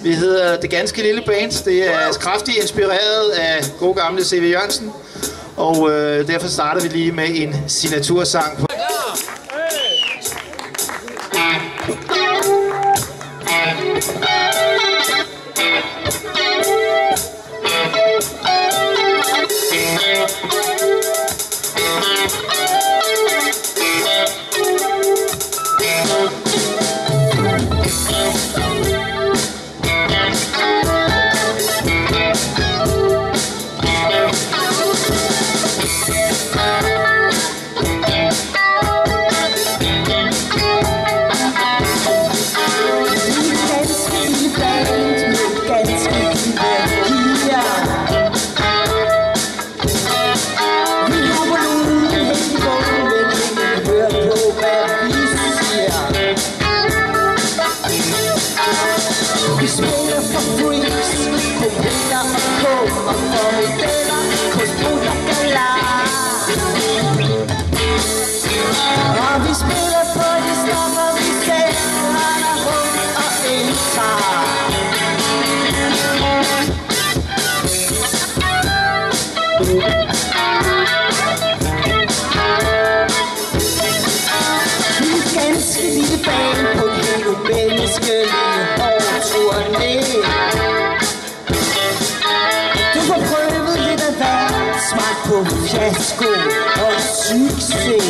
Vi hedder Det Ganske Lille Band. Det er kraftigt inspireret af gode gamle C.V. Jørgensen. Og derfor starter vi lige med en signatursang. Vi spiller for freaks, på piller og coke og for modeller, kosmod og galar. Og vi spiller på de stoffer, vi selv render rundt og indtager. Vi er ganske lille band på et helt menneskelige turné. Du får prøvet lidt af hvert, smag på fiasko og succes.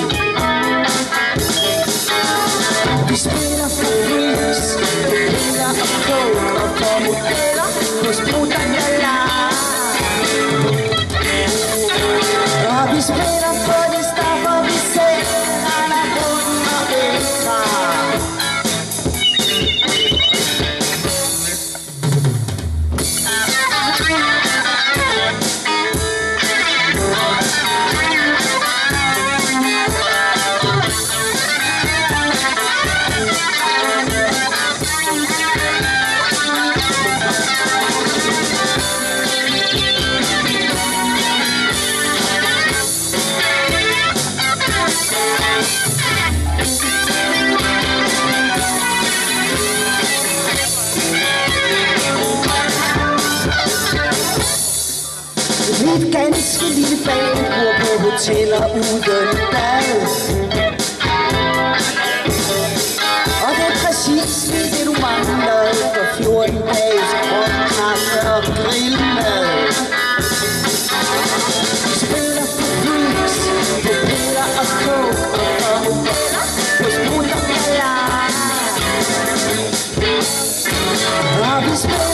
Vi spiller for freaks, på piller og coke og for modeller, på sprut og galar. Og vi spiller på de stoffer, vi selv render rundt og indtager. Vi er et ganske lille band, bor på hoteller uden bad. Og det er præcis lige det du mangler efter 14 dages kaffe og grillmad. Vi spiller for freaks, på piller og coke og for modeller, på sprut og galar. Og vi spiller